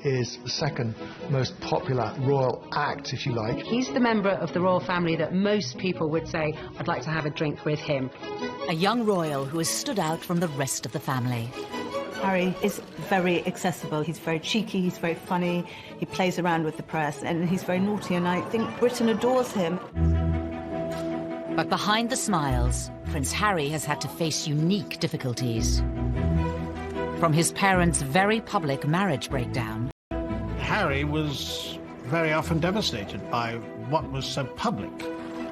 is the second most popular royal act, if you like. He's the member of the royal family that most people would say, I'd like to have a drink with him. A young royal who has stood out from the rest of the family. Harry is very accessible. He's very cheeky, he's very funny, he plays around with the press, and he's very naughty, and I think Britain adores him. But behind the smiles, Prince Harry has had to face unique difficulties. From his parents' very public marriage breakdown. Harry was very often devastated by what was so public.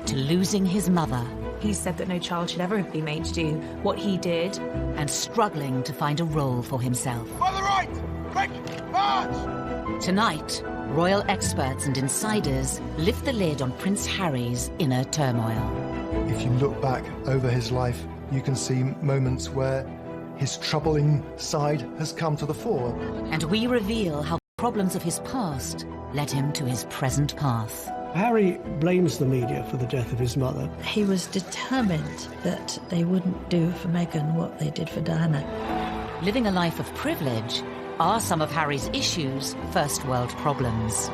To losing his mother. He said that no child should ever be made to do what he did. And struggling to find a role for himself. On the right! Quick! March! Tonight, royal experts and insiders lift the lid on Prince Harry's inner turmoil. If you look back over his life, you can see moments where his troubling side has come to the fore. And we reveal how problems of his past led him to his present path. Harry blames the media for the death of his mother. He was determined that they wouldn't do for Meghan what they did for Diana. Living a life of privilege, are some of Harry's issues first world problems?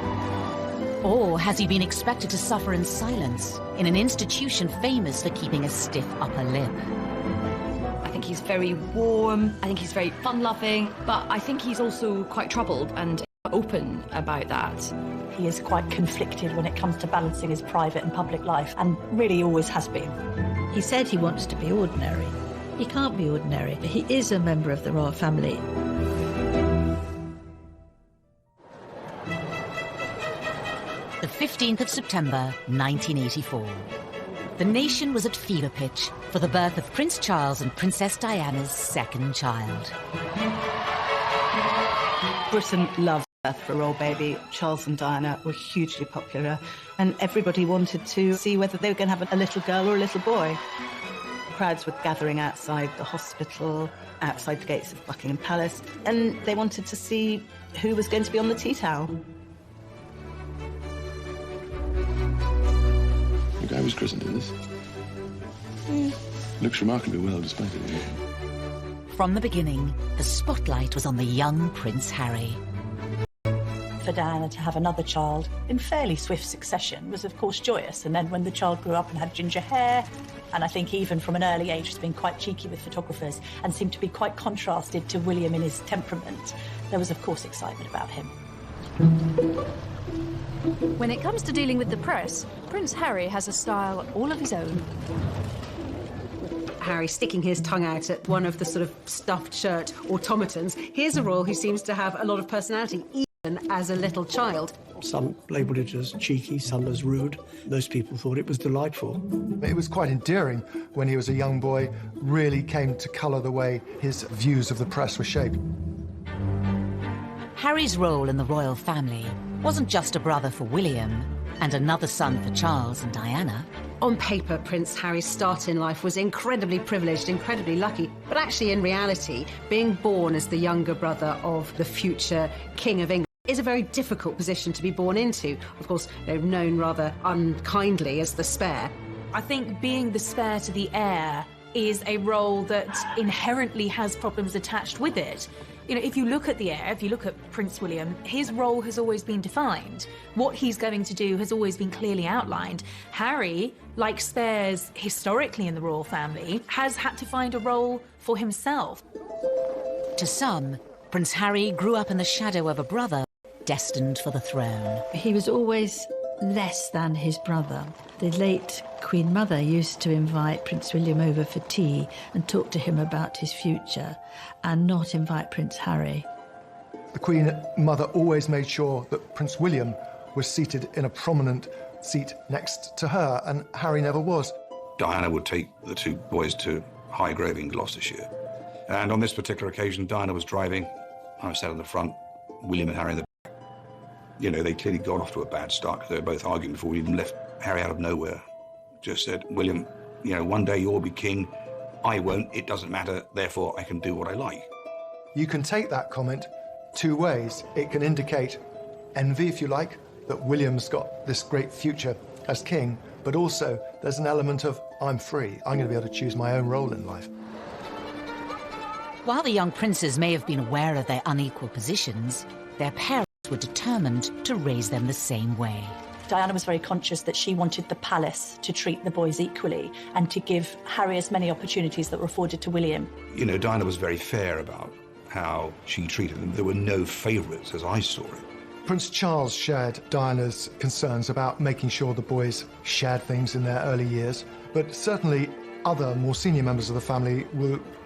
Or has he been expected to suffer in silence in an institution famous for keeping a stiff upper lip? I think he's very warm, I think he's very fun-loving, but I think he's also quite troubled and open about that. He is quite conflicted when it comes to balancing his private and public life, and really always has been. He said he wants to be ordinary. He can't be ordinary. He is a member of the royal family. The 15th of September, 1984. The nation was at fever pitch for the birth of Prince Charles and Princess Diana's second child. Britain loves birth for a royal baby. Charles and Diana were hugely popular, and everybody wanted to see whether they were going to have a little girl or a little boy. Crowds were gathering outside the hospital, outside the gates of Buckingham Palace, and they wanted to see who was going to be on the tea towel. The guy was christened in this. Looks remarkably well despite it. From the beginning, the spotlight was on the young Prince Harry. For Diana to have another child in fairly swift succession was of course joyous, and then when the child grew up and had ginger hair, and I think even from an early age has been quite cheeky with photographers and seemed to be quite contrasted to William in his temperament, there was of course excitement about him. When it comes to dealing with the press, Prince Harry has a style all of his own. Harry sticking his tongue out at one of the sort of stuffed shirt automatons. Here's a royal who seems to have a lot of personality, even as a little child. Some labelled it as cheeky, some as rude. Those people thought it was delightful. It was quite endearing when he was a young boy, really came to colour the way his views of the press were shaped. Harry's role in the royal family wasn't just a brother for William and another son for Charles and Diana. On paper, Prince Harry's start in life was incredibly privileged, incredibly lucky, but actually in reality, being born as the younger brother of the future King of England is a very difficult position to be born into. Of course, they're known rather unkindly as the spare. I think being the spare to the heir is a role that inherently has problems attached with it. You know, if you look at the heir, if you look at Prince William, his role has always been defined. What he's going to do has always been clearly outlined. Harry, like spares historically in the royal family, has had to find a role for himself. To some, Prince Harry grew up in the shadow of a brother destined for the throne. He was always less than his brother. The late Queen Mother used to invite Prince William over for tea and talk to him about his future, and not invite Prince Harry. The Queen Mother always made sure that Prince William was seated in a prominent seat next to her, and Harry never was. Diana would take the two boys to Highgrove in Gloucestershire. And on this particular occasion, Diana was driving. I was sat in the front, William and Harry in the back. You know, they clearly got off to a bad start because they were both arguing before we even left Harry out of nowhere. Just said, William, you know, one day you'll be king. I won't. It doesn't matter. Therefore, I can do what I like. You can take that comment two ways. It can indicate envy, if you like, that William's got this great future as king, but also there's an element of, I'm free. I'm going to be able to choose my own role in life. While the young princes may have been aware of their unequal positions, their parents were determined to raise them the same way. Diana was very conscious that she wanted the palace to treat the boys equally and to give Harry as many opportunities that were afforded to William. You know, Diana was very fair about how she treated them. There were no favourites, as I saw it. Prince Charles shared Diana's concerns about making sure the boys shared things in their early years, but certainly other more senior members of the family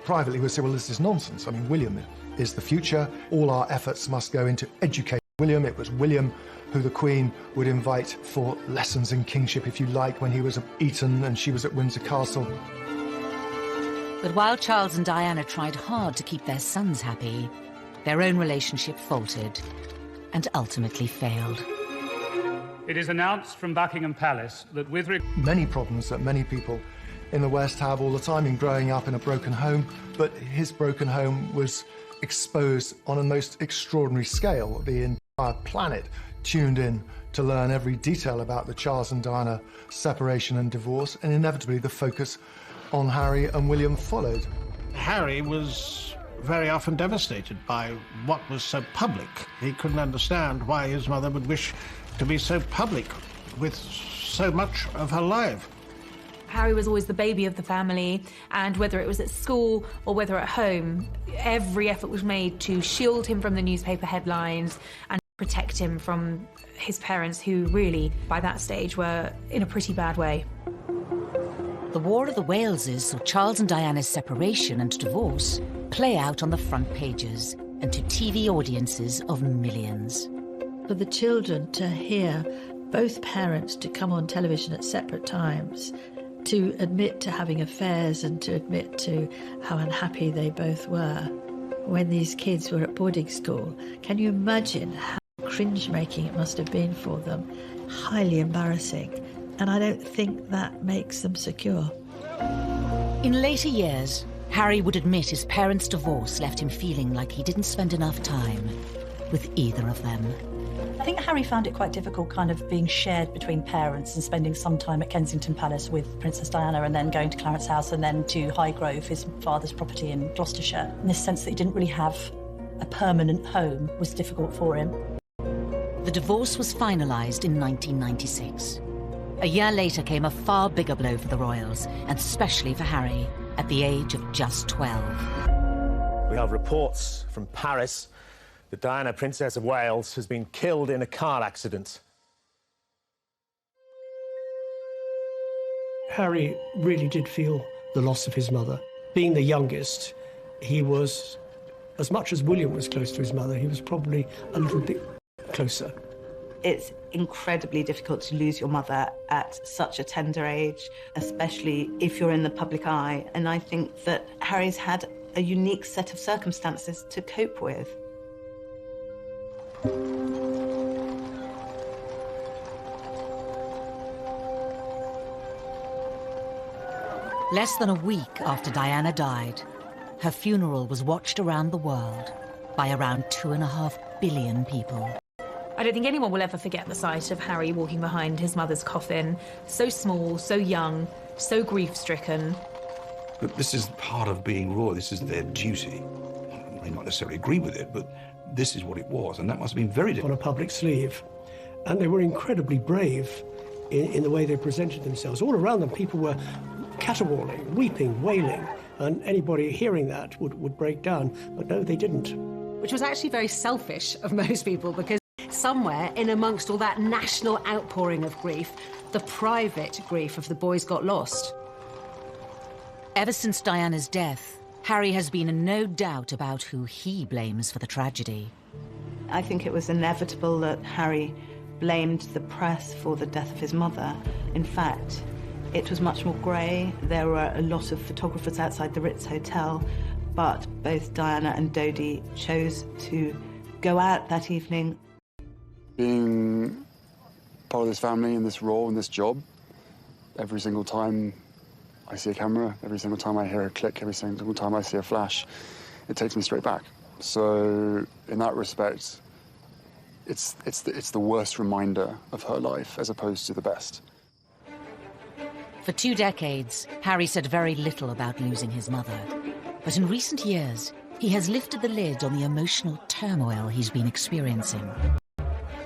privately would say, well, this is nonsense. I mean, William is the future. All our efforts must go into educating William. It was William who the Queen would invite for lessons in kingship, if you like, when he was at Eton and she was at Windsor Castle. But while Charles and Diana tried hard to keep their sons happy, their own relationship faltered and ultimately failed. It is announced from Buckingham Palace that with many problems that many people in the West have all the time in growing up in a broken home, but his broken home was exposed on a most extraordinary scale. The entire planet tuned in to learn every detail about the Charles and Diana separation and divorce, and inevitably the focus on Harry and William followed. Harry was very often devastated by what was so public. He couldn't understand why his mother would wish to be so public with so much of her life. Harry was always the baby of the family, and whether it was at school or whether at home, every effort was made to shield him from the newspaper headlines and protect him from his parents, who really, by that stage, were in a pretty bad way. The War of the Waleses saw Charles and Diana's separation and divorce play out on the front pages and to TV audiences of millions. For the children to hear both parents to come on television at separate times, to admit to having affairs and to admit to how unhappy they both were when these kids were at boarding school, can you imagine how cringe-making it must have been for them? Highly embarrassing. And I don't think that makes them secure. In later years, Harry would admit his parents' divorce left him feeling like he didn't spend enough time with either of them. I think Harry found it quite difficult kind of being shared between parents and spending some time at Kensington Palace with Princess Diana and then going to Clarence House and then to Highgrove, his father's property in Gloucestershire. In this sense that he didn't really have a permanent home was difficult for him. The divorce was finalised in 1996. A year later came a far bigger blow for the royals, and especially for Harry, at the age of just 12. We have reports from Paris that Diana, Princess of Wales, has been killed in a car accident. Harry really did feel the loss of his mother. Being the youngest, he was, as much as William was close to his mother, he was probably a little bit closer. It's incredibly difficult to lose your mother at such a tender age, especially if you're in the public eye. And I think that Harry's had a unique set of circumstances to cope with. Less than a week after Diana died, her funeral was watched around the world by around 2.5 billion people. I don't think anyone will ever forget the sight of Harry walking behind his mother's coffin, so small, so young, so grief-stricken. But this is part of being royal. This is their duty. I may not necessarily agree with it, but this is what it was, and that must have been very difficult. On a public sleeve. And they were incredibly brave in the way they presented themselves. All around them, people were caterwauling, weeping, wailing, and anybody hearing that would break down. But no, they didn't. Which was actually very selfish of most people, because somewhere in amongst all that national outpouring of grief, the private grief of the boys got lost. Ever since Diana's death, Harry has been in no doubt about who he blames for the tragedy. I think it was inevitable that Harry blamed the press for the death of his mother. In fact, it was much more grey. There were a lot of photographers outside the Ritz Hotel, but both Diana and Dodi chose to go out that evening. Being part of this family in this role, in this job, every single time I see a camera, every single time I hear a click, every single time I see a flash, it takes me straight back. So in that respect, it's the worst reminder of her life as opposed to the best. For 2 decades, Harry said very little about losing his mother. But in recent years, he has lifted the lid on the emotional turmoil he's been experiencing.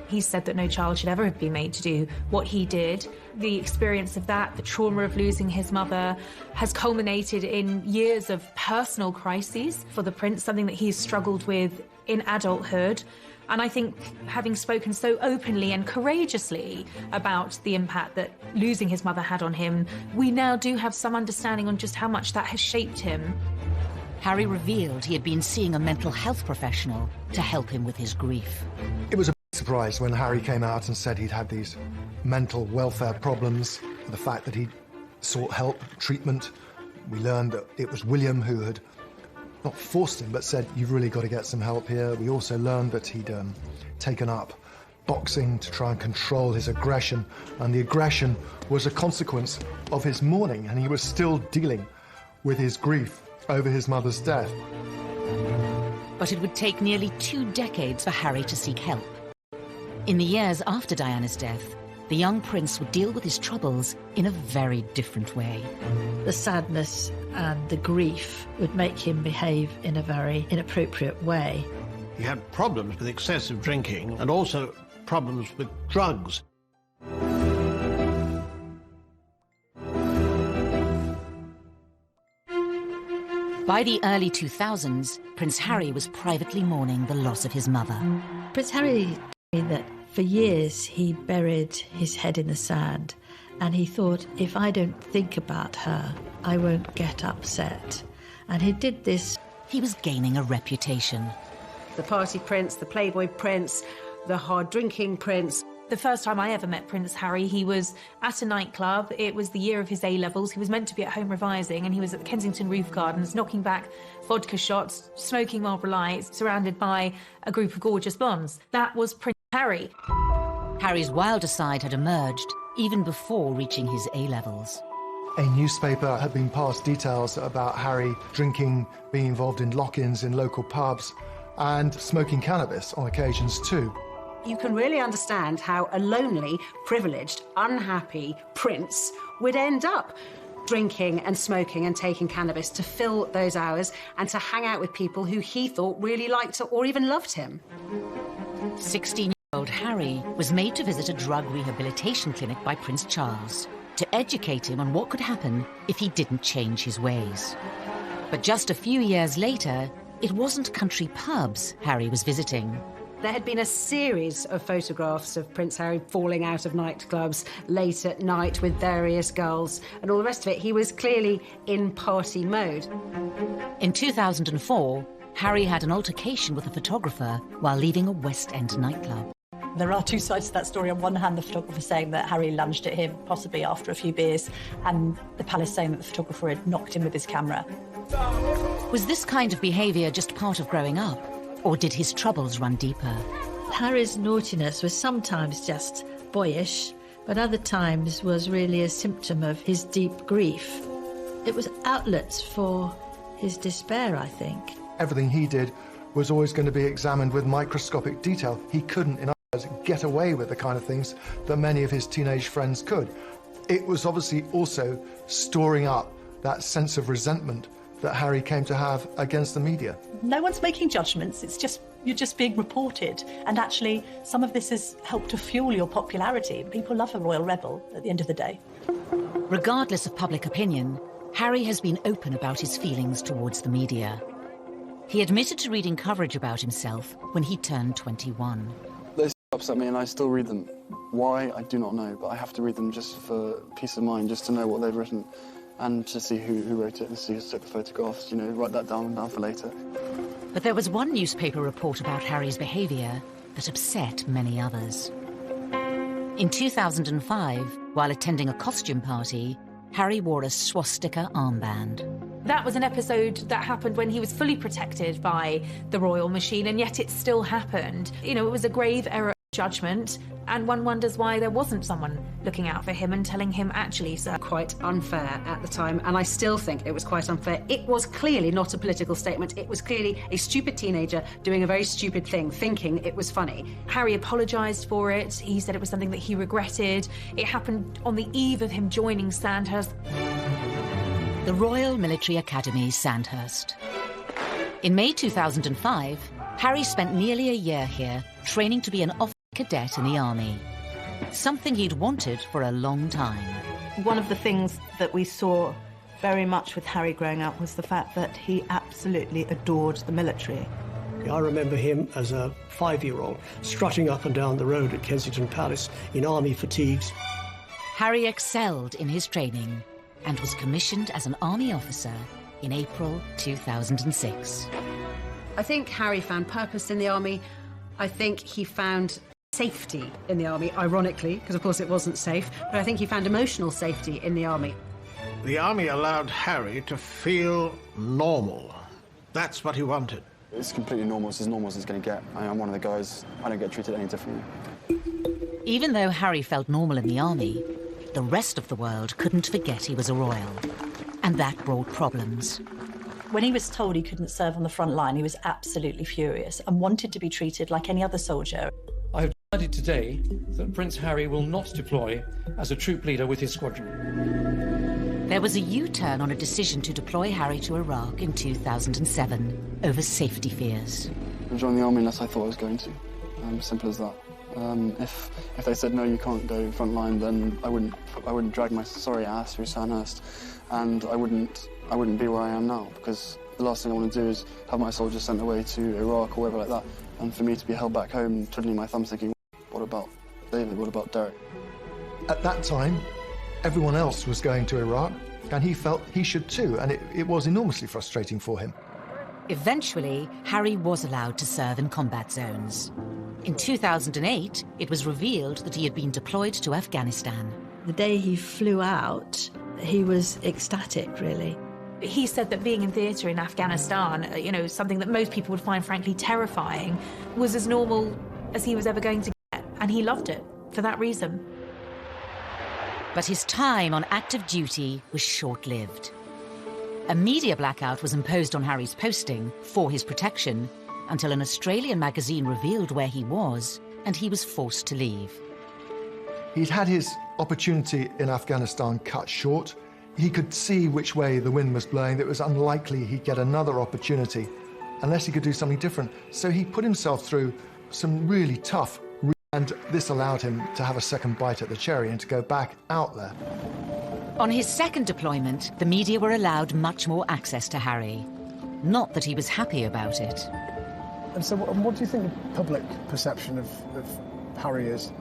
He said that no child should ever have been made to do what he did. The experience of that, the trauma of losing his mother, has culminated in years of personal crises for the prince, something that he's struggled with in adulthood. And I think, having spoken so openly and courageously about the impact that losing his mother had on him, we now do have some understanding on just how much that has shaped him. Harry revealed he had been seeing a mental health professional to help him with his grief. It was a big surprise when Harry came out and said he'd had these mental welfare problems, the fact that he'd sought help, treatment. We learned that it was William who had not forced him, but said, you've really got to get some help here. We also learned that he'd taken up boxing to try and control his aggression, and the aggression was a consequence of his mourning, and he was still dealing with his grief over his mother's death. But it would take nearly 2 decades for Harry to seek help. In the years after Diana's death, the young prince would deal with his troubles in a very different way. The sadness and the grief would make him behave in a very inappropriate way. He had problems with excessive drinking and also problems with drugs. By the early 2000s, Prince Harry was privately mourning the loss of his mother. Prince Harry told me that for years he buried his head in the sand, and he thought, if I don't think about her, I won't get upset. And he did this. He was gaining a reputation. The party prince, the playboy prince, the hard-drinking prince. The first time I ever met Prince Harry, he was at a nightclub. It was the year of his A-levels. He was meant to be at home revising, and he was at the Kensington Roof Gardens, knocking back vodka shots, smoking Marlboro Lights, surrounded by a group of gorgeous blondes. That was Prince Harry. Harry's wilder side had emerged even before reaching his A-levels. A newspaper had been passed details about Harry drinking, being involved in lock-ins in local pubs, and smoking cannabis on occasions too. You can really understand how a lonely, privileged, unhappy prince would end up drinking and smoking and taking cannabis to fill those hours and to hang out with people who he thought really liked or even loved him. 16-year-old Harry was made to visit a drug rehabilitation clinic by Prince Charles to educate him on what could happen if he didn't change his ways. But just a few years later, it wasn't country pubs Harry was visiting. There had been a series of photographs of Prince Harry falling out of nightclubs late at night with various girls and all the rest of it. He was clearly in party mode. In 2004, Harry had an altercation with a photographer while leaving a West End nightclub. There are two sides to that story. On one hand, the photographer saying that Harry lunged at him, possibly after a few beers, and the palace saying that the photographer had knocked him with his camera. Was this kind of behaviour just part of growing up? Or did his troubles run deeper? Harry's naughtiness was sometimes just boyish, but other times was really a symptom of his deep grief. It was outlets for his despair, I think. Everything he did was always going to be examined with microscopic detail. He couldn't, in other words, get away with the kind of things that many of his teenage friends could. It was obviously also storing up that sense of resentment that Harry came to have against the media. No one's making judgments, you're just being reported. And actually, some of this has helped to fuel your popularity. People love a royal rebel at the end of the day. Regardless of public opinion, Harry has been open about his feelings towards the media. He admitted to reading coverage about himself when he turned 21. They upset me and I still read them. Why, I do not know, but I have to read them just for peace of mind, just to know what they've written. And to see who wrote it and see who took the photographs, write that down for later. But there was one newspaper report about Harry's behaviour that upset many others. In 2005, while attending a costume party, Harry wore a swastika armband. That was an episode that happened when he was fully protected by the royal machine, and yet it still happened. It was a grave error of judgment, and one wonders why there wasn't someone looking out for him and telling him, actually, sir. Quite unfair at the time, and I still think it was quite unfair. It was clearly not a political statement. It was clearly a stupid teenager doing a very stupid thing, thinking it was funny. Harry apologised for it. He said it was something that he regretted. It happened on the eve of him joining Sandhurst. The Royal Military Academy, Sandhurst. In May 2005, Harry spent nearly a year here, training to be an officer cadet in the army. Something he'd wanted for a long time. One of the things that we saw very much with Harry growing up was the fact that he absolutely adored the military. I remember him as a 5-year-old strutting up and down the road at Kensington Palace in army fatigues. Harry excelled in his training and was commissioned as an army officer in April 2006. I think Harry found purpose in the army. I think he found safety in the army, ironically, because of course it wasn't safe, but I think he found emotional safety in the army. The army allowed Harry to feel normal. That's what he wanted. It's completely normal. It's as normal as it's going to get. I'm one of the guys. I don't get treated any differently. Even though Harry felt normal in the army, the rest of the world couldn't forget he was a royal. And that brought problems. When he was told he couldn't serve on the front line, he was absolutely furious and wanted to be treated like any other soldier. I have decided today that Prince Harry will not deploy as a troop leader with his squadron. There was a U-turn on a decision to deploy Harry to Iraq in 2007 over safety fears. I joined the army unless I thought I was going to. Simple as that. If they said no, you can't go front line, then I wouldn't drag my sorry ass through Sandhurst, and I wouldn't be where I am now, because the last thing I want to do is have my soldiers sent away to Iraq or wherever like that, and for me to be held back home twiddling my thumbs thinking, what about David, what about Derek? At that time, everyone else was going to Iraq, and he felt he should too, and it was enormously frustrating for him. Eventually, Harry was allowed to serve in combat zones. In 2008, it was revealed that he had been deployed to Afghanistan. The day he flew out, he was ecstatic, really. He said that being in theatre in Afghanistan, something that most people would find frankly terrifying, was as normal as he was ever going to get, and he loved it for that reason. But his time on active duty was short-lived. A media blackout was imposed on Harry's posting for his protection until an Australian magazine revealed where he was, and he was forced to leave. He'd had his opportunity in Afghanistan cut short. He could see which way the wind was blowing. It was unlikely he'd get another opportunity unless he could do something different. So he put himself through some really tough, and this allowed him to have a second bite at the cherry and to go back out there. On his second deployment, the media were allowed much more access to Harry. Not that he was happy about it. And so what do you think the public perception of Harry is?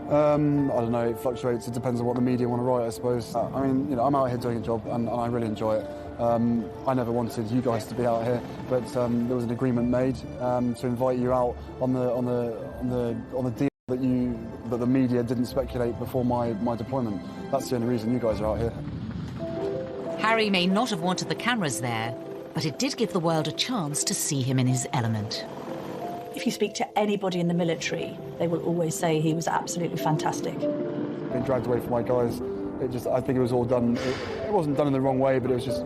I don't know, it fluctuates. It depends on what the media want to write, I suppose. I'm out here doing a job and I really enjoy it. I never wanted you guys to be out here, but there was an agreement made to invite you out on the deal that the media didn't speculate before my deployment. That's the only reason you guys are out here. Harry may not have wanted the cameras there, but it did give the world a chance to see him in his element. If you speak to anybody in the military, they will always say he was absolutely fantastic. Being dragged away from my guys, I think it was all done. It wasn't done in the wrong way, but it was just.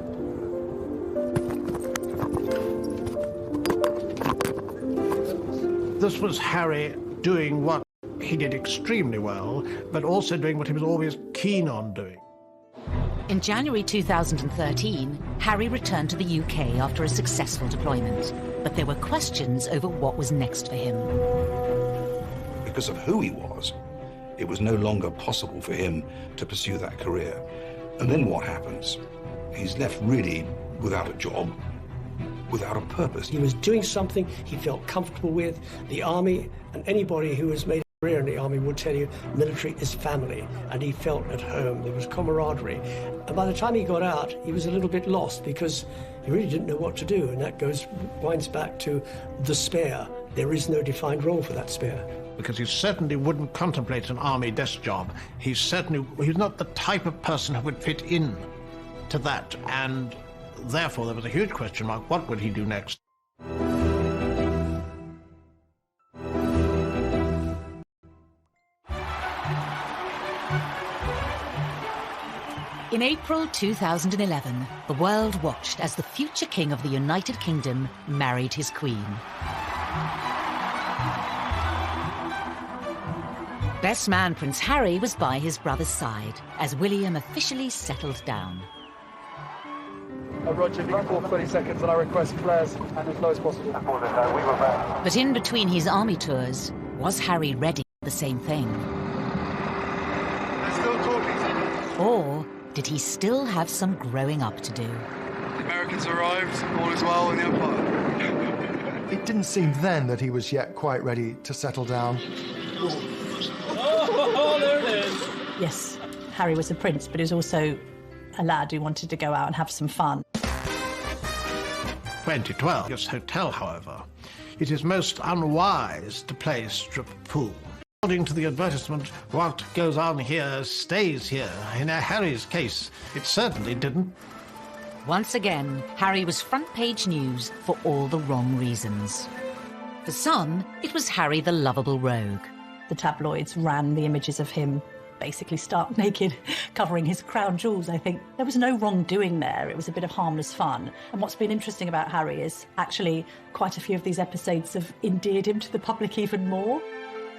This was Harry doing what he did extremely well, but also doing what he was always keen on doing. In January 2013, Harry returned to the UK after a successful deployment, but there were questions over what was next for him. Because of who he was, it was no longer possible for him to pursue that career. And then what happens? He's left really without a job, without a purpose. He was doing something he felt comfortable with. The army, and anybody who has made a career in the army will tell you military is family, and he felt at home. There was camaraderie. And by the time he got out, he was a little bit lost because he really didn't know what to do, and that winds back to the spare. There is no defined role for that spare. Because he certainly wouldn't contemplate an army desk job. He's not the type of person who would fit in to that, and therefore there was a huge question mark. What would he do next? In April 2011, the world watched as the future king of the United Kingdom married his queen. Best man Prince Harry was by his brother's side as William officially settled down. Roger, before 20 seconds, and I request flares and as low as possible. But in between his army tours, was Harry ready for the same thing? They're still talking. Or did he still have some growing up to do? The Americans arrived, all is well in the Empire. It didn't seem then that he was yet quite ready to settle down. Oh, there it is. Yes, Harry was a prince, but he was also a lad who wanted to go out and have some fun. 2012. This hotel, however, it is most unwise to play strip pool. According to the advertisement, what goes on here stays here. In Harry's case, it certainly didn't. Once again, Harry was front-page news for all the wrong reasons. For some, it was Harry the lovable rogue. The tabloids ran the images of him basically stark naked, covering his crown jewels. I think there was no wrongdoing there. It was a bit of harmless fun. And what's been interesting about Harry is actually quite a few of these episodes have endeared him to the public even more.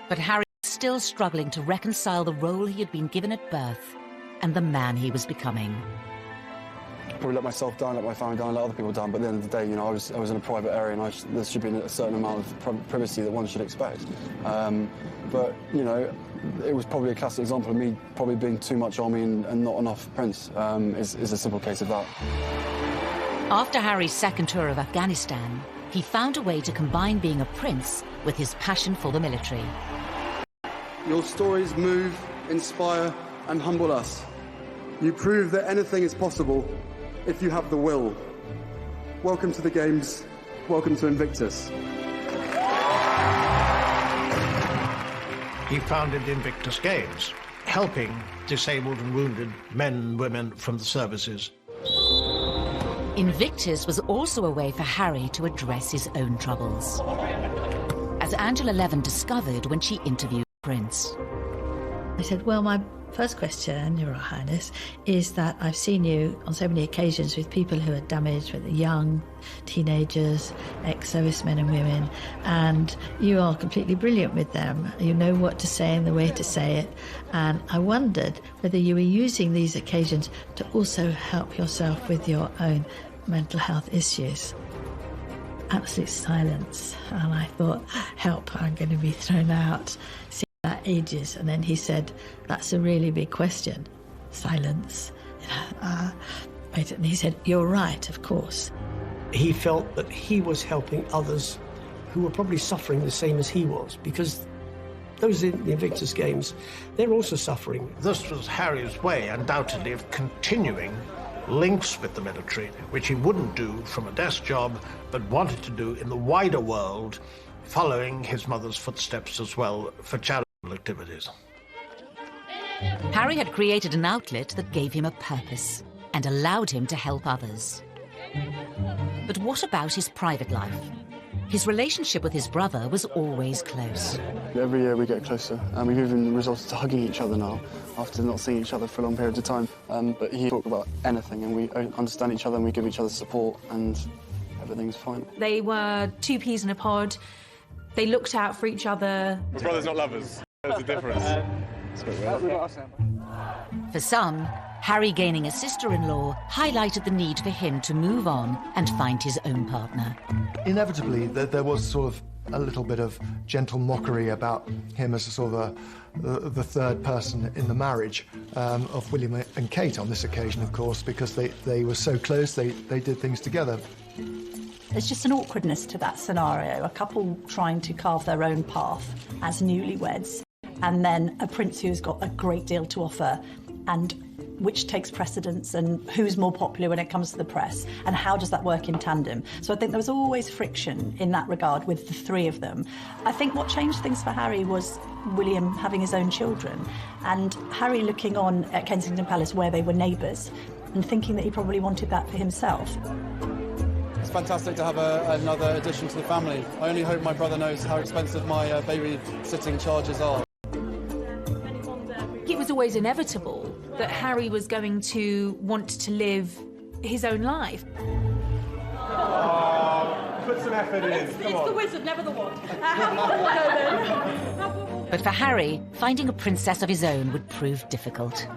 But Harry was still struggling to reconcile the role he had been given at birth and the man he was becoming. Probably let myself down, let my family down, let other people down, but at the end of the day, you know, I was in a private area and there should be a certain amount of privacy that one should expect. But, you know, it was probably a classic example of me probably being too much army and not enough prince, is a simple case of that. After Harry's second tour of Afghanistan, he found a way to combine being a prince with his passion for the military. Your stories move, inspire and humble us. You prove that anything is possible if you have the will. Welcome to the Games. Welcome to Invictus. He founded Invictus Games, helping disabled and wounded men and women from the services. Invictus was also a way for Harry to address his own troubles, as Angela Levin discovered when she interviewed Prince. I said, well, my first question, Your Highness, is that I've seen you on so many occasions with people who are damaged, with the young, teenagers, ex-servicemen and women, and you are completely brilliant with them. You know what to say and the way to say it. And I wondered whether you were using these occasions to also help yourself with your own mental health issues. Absolute silence. And I thought, help, I'm going to be thrown out. Ages. And then he said, that's a really big question. Silence. Wait, and he said, you're right, of course. He felt that he was helping others who were probably suffering the same as he was, because those in the Invictus Games, they're also suffering. This was Harry's way, undoubtedly, of continuing links with the military, which he wouldn't do from a desk job, but wanted to do in the wider world, following his mother's footsteps as well for charitable activities. Harry had created an outlet that gave him a purpose and allowed him to help others. But what about his private life? His relationship with his brother was always close. Every year we get closer, and we've even resorted to hugging each other now, after not seeing each other for long periods of time. But he talked about anything, and we understand each other, and we give each other support, and everything's fine. They were two peas in a pod. They looked out for each other. My brothers not lovers. There's a difference. For some, Harry gaining a sister-in-law highlighted the need for him to move on and find his own partner. Inevitably, there was sort of a little bit of gentle mockery about him as a sort of the third person in the marriage of William and Kate on this occasion, of course, because they were so close, they did things together. There's just an awkwardness to that scenario, a couple trying to carve their own path as newlyweds, and then a prince who's got a great deal to offer, and which takes precedence, and who's more popular when it comes to the press, and how does that work in tandem? So I think there was always friction in that regard with the three of them. I think what changed things for Harry was William having his own children, and Harry looking on at Kensington Palace where they were neighbours, and thinking that he probably wanted that for himself. It's fantastic to have another addition to the family. I only hope my brother knows how expensive my babysitting charges are. It was always inevitable that Harry was going to want to live his own life. Oh, put some effort in. It's the wizard, never the wand. But for Harry, finding a princess of his own would prove difficult.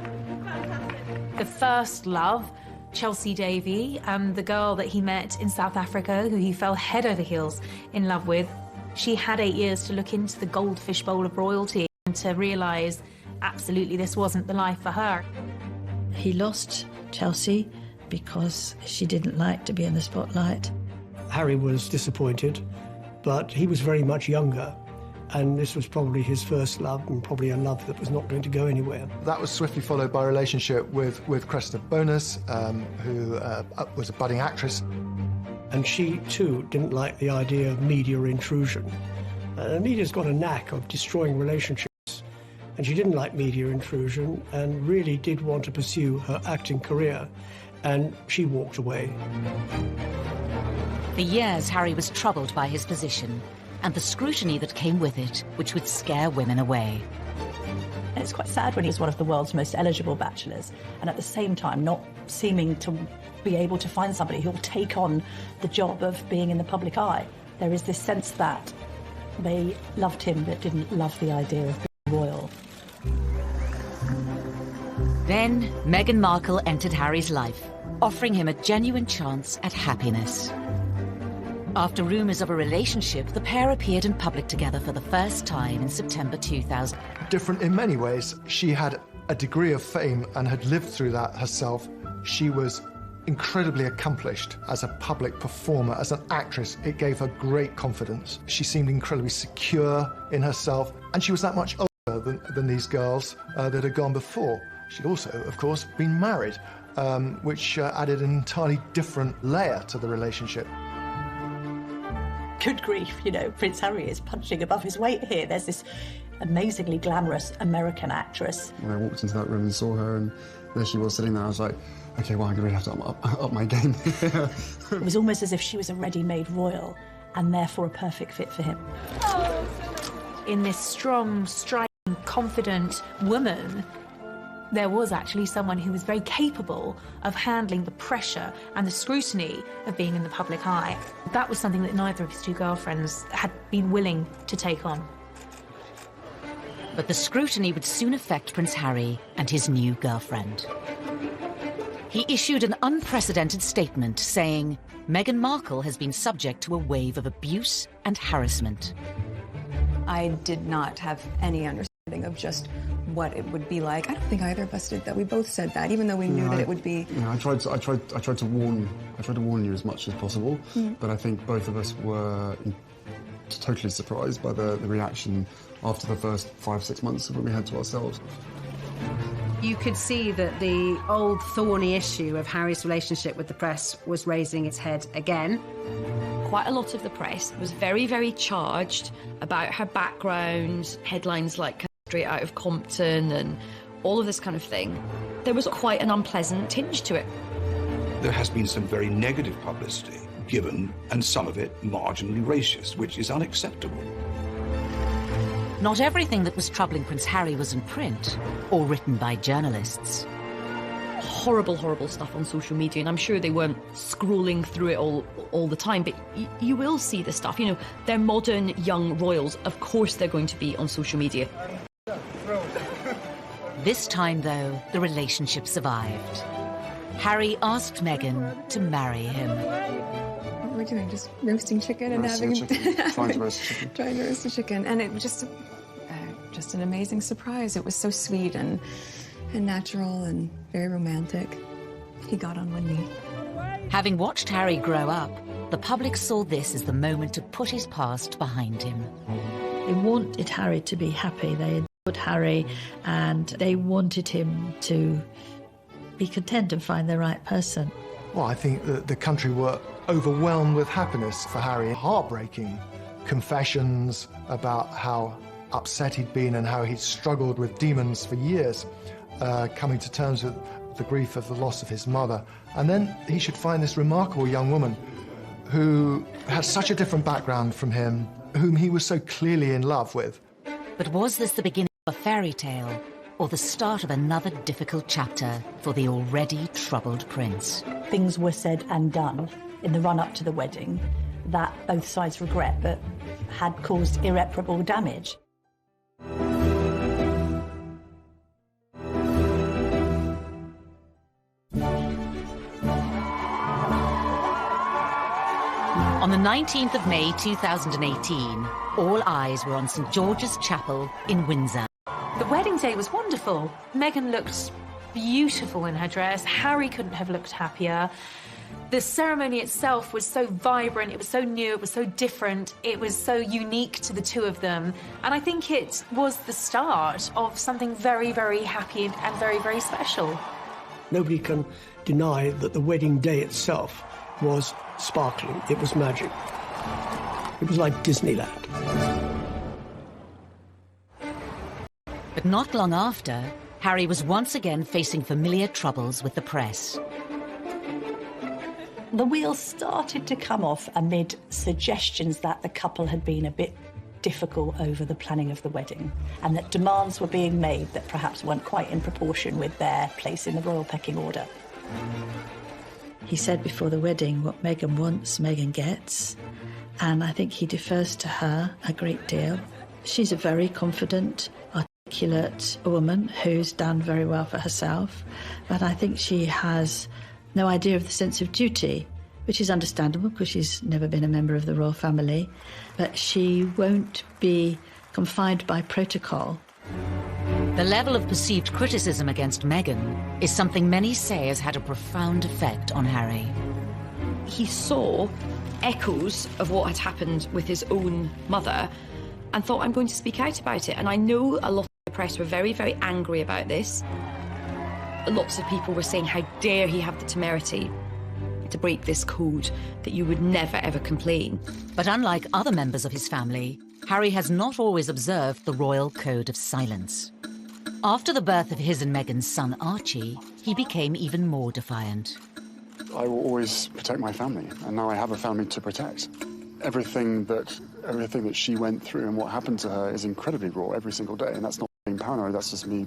The first love Chelsea Davy, the girl that he met in South Africa, who he fell head over heels in love with, she had 8 years to look into the goldfish bowl of royalty and to realise absolutely this wasn't the life for her. He lost Chelsea because she didn't like to be in the spotlight. Harry was disappointed, but he was very much younger, and this was probably his first love, and probably a love that was not going to go anywhere. That was swiftly followed by a relationship with Cressida Bonus, who was a budding actress. And she, too, didn't like the idea of media intrusion. The media's got a knack of destroying relationships, and she didn't like media intrusion and really did want to pursue her acting career, and she walked away. For years, Harry was troubled by his position and the scrutiny that came with it, which would scare women away. And it's quite sad when he's one of the world's most eligible bachelors, and at the same time not seeming to be able to find somebody who will take on the job of being in the public eye. There is this sense that they loved him but didn't love the idea of being royal. Then Meghan Markle entered Harry's life, offering him a genuine chance at happiness. After rumours of a relationship, the pair appeared in public together for the first time in September 2000. Different in many ways. She had a degree of fame and had lived through that herself. She was incredibly accomplished as a public performer, as an actress. It gave her great confidence. She seemed incredibly secure in herself, and she was that much older than these girls that had gone before. She'd also, of course, been married, which added an entirely different layer to the relationship. Good grief, you know, Prince Harry is punching above his weight here. There's this amazingly glamorous American actress. When I walked into that room and saw her, and there she was sitting there, I was like, OK, well, I'm going to have to up my game. It was almost as if she was a ready-made royal, and therefore a perfect fit for him. In this strong, striking, confident woman, there was actually someone who was very capable of handling the pressure and the scrutiny of being in the public eye. That was something that neither of his two girlfriends had been willing to take on. But the scrutiny would soon affect Prince Harry and his new girlfriend. He issued an unprecedented statement saying, Meghan Markle has been subject to a wave of abuse and harassment. I did not have any understanding of just what it would be like. I don't think either of us did that. We both said that, even though we knew that it would be. Yeah, I tried to warn you as much as possible, but I think both of us were totally surprised by the reaction after the first 5-6 months when we had to ourselves. You could see that the old thorny issue of Harry's relationship with the press was raising its head again. Quite a lot of the press was very, very charged about her background, headlines like Straight Out of Compton and all of this kind of thing. There was quite an unpleasant tinge to it. There has been some very negative publicity given, and some of it marginally racist, which is unacceptable. Not everything that was troubling Prince Harry was in print or written by journalists. Horrible, horrible stuff on social media, and I'm sure they weren't scrolling through it all the time, but you will see the stuff. You know, they're modern young royals. Of course they're going to be on social media. This time, though, the relationship survived. Harry asked Meghan to marry him. What are we doing? Just roasting chicken and having Trying to roast chicken. Trying to roast a chicken, and it was just an amazing surprise. It was so sweet and natural and very romantic. He got on one knee. Having watched Harry grow up, the public saw this as the moment to put his past behind him. They wanted Harry to be happy. They adored Harry, and they wanted him to be content and find the right person. Well, I think that the country were overwhelmed with happiness for Harry. Heartbreaking confessions about how upset he'd been and how he'd struggled with demons for years, coming to terms with the grief of the loss of his mother. And then he should find this remarkable young woman who had such a different background from him, whom he was so clearly in love with. But was this the beginning of a fairy tale, or the start of another difficult chapter for the already troubled prince? Things were said and done in the run-up to the wedding that both sides regret, but had caused irreparable damage. On the 19th of May 2018, all eyes were on St George's Chapel in Windsor. The wedding day was wonderful. Meghan looked beautiful in her dress. Harry couldn't have looked happier. The ceremony itself was so vibrant, it was so new, it was so different, it was so unique to the two of them. And I think it was the start of something very, very happy and very, very special. Nobody can deny that the wedding day itself was sparkling. It was magic. It was like Disneyland. But not long after, Harry was once again facing familiar troubles with the press. The wheels started to come off amid suggestions that the couple had been a bit difficult over the planning of the wedding, and that demands were being made that perhaps weren't quite in proportion with their place in the royal pecking order. He said before the wedding, what Meghan wants, Meghan gets. And I think he defers to her a great deal. She's a very confident, articulate woman who's done very well for herself. But I think she has no idea of the sense of duty, which is understandable because she's never been a member of the royal family. But she won't be confined by protocol. The level of perceived criticism against Meghan is something many say has had a profound effect on Harry. He saw echoes of what had happened with his own mother and thought, I'm going to speak out about it. And I know a lot of the press were very, very angry about this. Lots of people were saying, how dare he have the temerity to break this code, that you would never, ever complain. But unlike other members of his family, Harry has not always observed the royal code of silence. After the birth of his and Meghan's son Archie, he became even more defiant. I will always protect my family, and now I have a family to protect. Everything that she went through and what happened to her is incredibly raw every single day, and that's not being paranoid, that's just me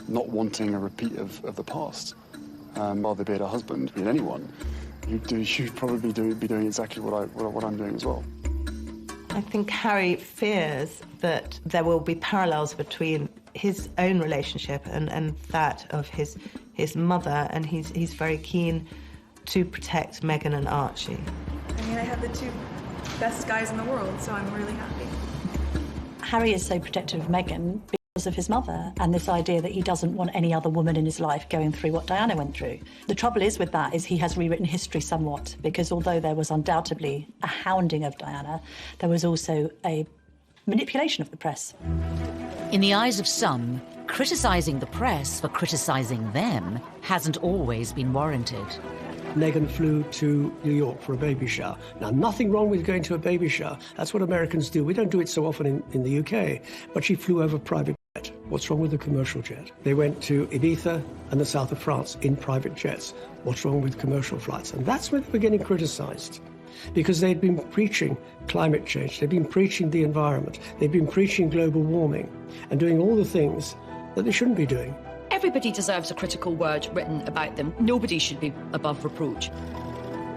not wanting a repeat of the past. Rather be it a husband, be it anyone, you'd probably be doing exactly what I'm doing as well. I think Harry fears that there will be parallels between his own relationship and that of his mother, and he's very keen to protect Meghan and Archie. I mean, I have the two best guys in the world, so I'm really happy. Harry is so protective of Meghan because of his mother and this idea that he doesn't want any other woman in his life going through what Diana went through. The trouble is with that is he has rewritten history somewhat, because although there was undoubtedly a hounding of Diana, there was also a manipulation of the press. In the eyes of some, criticising the press for criticising them hasn't always been warranted. Meghan flew to New York for a baby shower. Now, nothing wrong with going to a baby shower. That's what Americans do. We don't do it so often in the UK. But she flew over private jet. What's wrong with the commercial jet? They went to Ibiza and the south of France in private jets. What's wrong with commercial flights? And that's when they were getting criticised, because they'd been preaching climate change. They'd been preaching the environment. They'd been preaching global warming and doing all the things that they shouldn't be doing. Everybody deserves a critical word written about them. Nobody should be above reproach.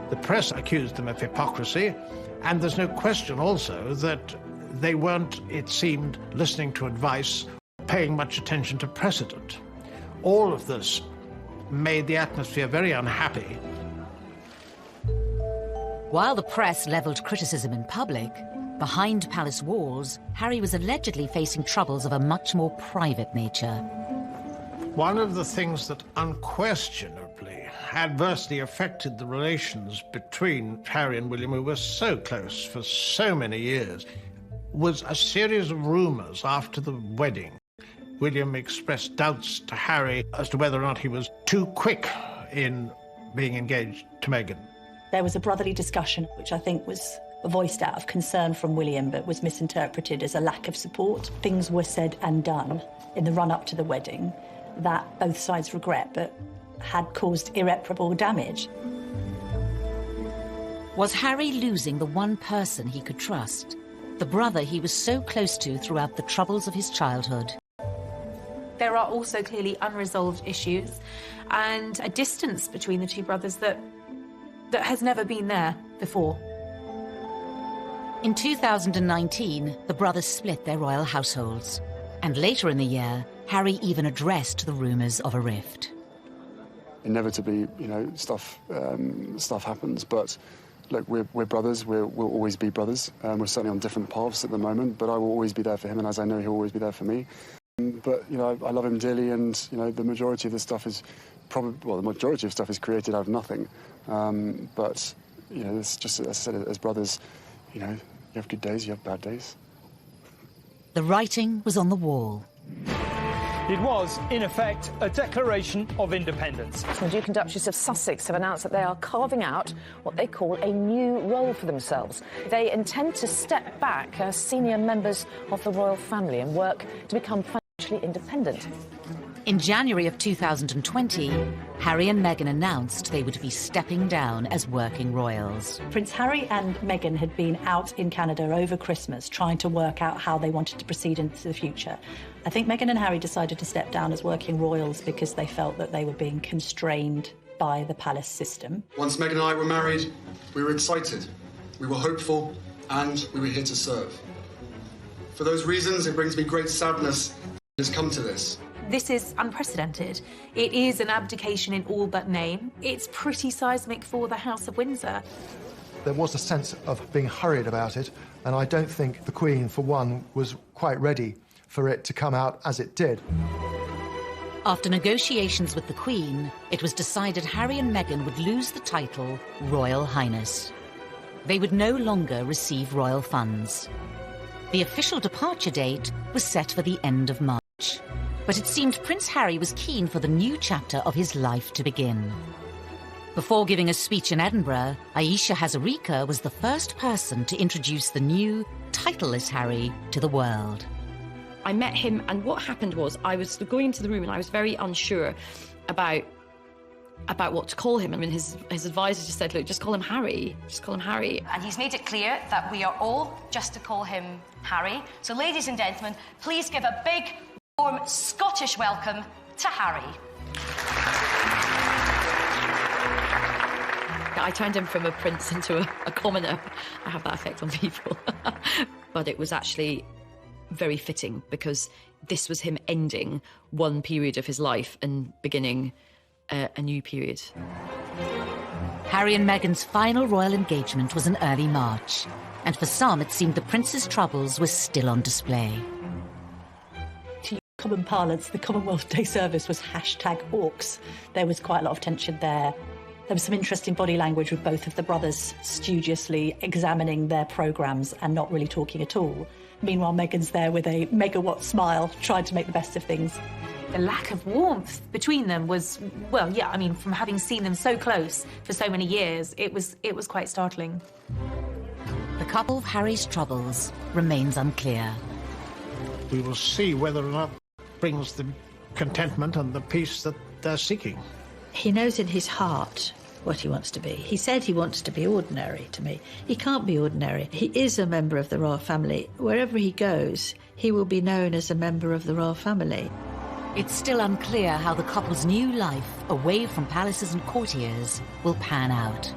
The press accused them of hypocrisy, and there's no question also that they weren't, it seemed, listening to advice, paying much attention to precedent. All of this made the atmosphere very unhappy. While the press levelled criticism in public, behind palace walls, Harry was allegedly facing troubles of a much more private nature. One of the things that unquestionably adversely affected the relations between Harry and William, who were so close for so many years, was a series of rumours after the wedding. William expressed doubts to Harry as to whether or not he was too quick in being engaged to Meghan. There was a brotherly discussion, which I think was voiced out of concern from William, but was misinterpreted as a lack of support. Things were said and done in the run-up to the wedding that both sides regret, but had caused irreparable damage. Was Harry losing the one person he could trust? The brother he was so close to throughout the troubles of his childhood? There are also clearly unresolved issues and a distance between the two brothers that has never been there before. In 2019, the brothers split their royal households. And later in the year, Harry even addressed the rumours of a rift. Inevitably, stuff happens, but look, we're brothers. We'll always be brothers. We're certainly on different paths at the moment, but I will always be there for him, and as I know he'll always be there for me. But, you know, I love him dearly, and, you know, the majority of the stuff is the majority of stuff is created out of nothing. But, you know, it's just, as I said, as brothers, you know, you have good days, you have bad days. The writing was on the wall. It was, in effect, a declaration of independence. The Duke and Duchess of Sussex have announced that they are carving out what they call a new role for themselves. They intend to step back as senior members of the royal family and work to become financially independent. In January of 2020, Harry and Meghan announced they would be stepping down as working royals. Prince Harry and Meghan had been out in Canada over Christmas trying to work out how they wanted to proceed into the future. I think Meghan and Harry decided to step down as working royals because they felt that they were being constrained by the palace system. Once Meghan and I were married, we were excited, we were hopeful, and we were here to serve. For those reasons, it brings me great sadness that it has come to this. This is unprecedented. It is an abdication in all but name. It's pretty seismic for the House of Windsor. There was a sense of being hurried about it, and I don't think the Queen, for one, was quite ready for it to come out as it did. After negotiations with the Queen, it was decided Harry and Meghan would lose the title Royal Highness. They would no longer receive royal funds. The official departure date was set for the end of March. But it seemed Prince Harry was keen for the new chapter of his life to begin. Before giving a speech in Edinburgh, Ayesha Hazarika was the first person to introduce the new, titleless Harry to the world. I met him, and what happened was I was going into the room and I was very unsure about what to call him. I mean, his advisor just said, look, just call him Harry. Just call him Harry. And he's made it clear that we are all just to call him Harry. So, ladies and gentlemen, please give a big, warm Scottish welcome to Harry. I turned him from a prince into a commoner. I have that effect on people. But it was actually very fitting because this was him ending one period of his life and beginning a new period. Harry and Meghan's final royal engagement was in early March, and for some it seemed the prince's troubles were still on display. To common parlance, the Commonwealth Day service was #orcs. There was quite a lot of tension there. There was some interesting body language with both of the brothers studiously examining their programmes and not really talking at all. Meanwhile, Meghan's there with a megawatt smile, trying to make the best of things. The lack of warmth between them was, well, yeah, I mean, from having seen them so close for so many years, it was quite startling. The couple of Harry's troubles remains unclear. We will see whether or not it brings the contentment and the peace that they're seeking. He knows in his heart what he wants to be. He said he wants to be ordinary to me. He can't be ordinary. He is a member of the royal family. Wherever he goes, he will be known as a member of the royal family. It's still unclear how the couple's new life, away from palaces and courtiers, will pan out.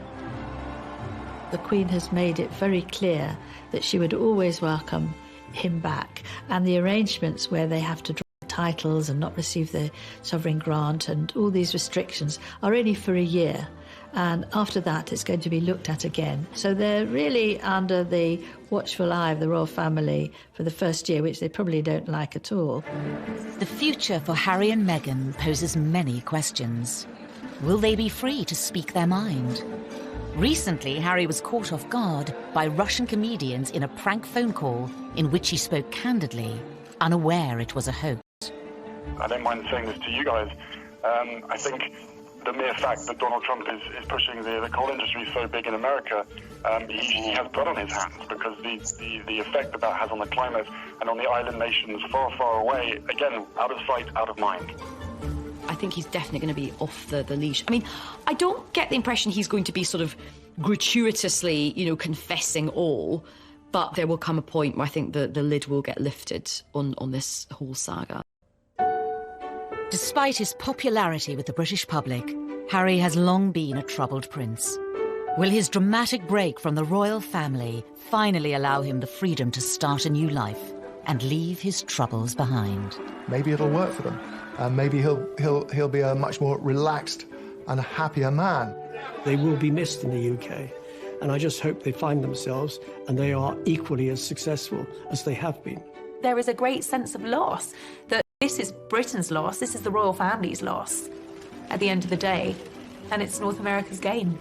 The Queen has made it very clear that she would always welcome him back, and the arrangements where they have to drop titles and not receive the sovereign grant and all these restrictions are only for a year, and after that it's going to be looked at again. So they're really under the watchful eye of the royal family for the first year, which they probably don't like at all. The future for Harry and Meghan poses many questions. Will they be free to speak their mind? Recently, Harry was caught off guard by Russian comedians in a prank phone call in which he spoke candidly, unaware it was a hoax. I don't mind saying this to you guys. I think the mere fact that Donald Trump is pushing the coal industry so big in America, he has blood on his hands, because the effect that has on the climate and on the island nations far, far away, again, out of sight, out of mind. I think he's definitely going to be off the leash. I mean, I don't get the impression he's going to be sort of gratuitously, confessing all, but there will come a point where I think the lid will get lifted on this whole saga. Despite his popularity with the British public, Harry has long been a troubled prince. Will his dramatic break from the royal family finally allow him the freedom to start a new life and leave his troubles behind? Maybe it'll work for them. Maybe he'll be a much more relaxed and happier man. They will be missed in the UK. And I just hope they find themselves and they are equally as successful as they have been. There is a great sense of loss, that this is Britain's loss, this is the royal family's loss at the end of the day, and it's North America's gain.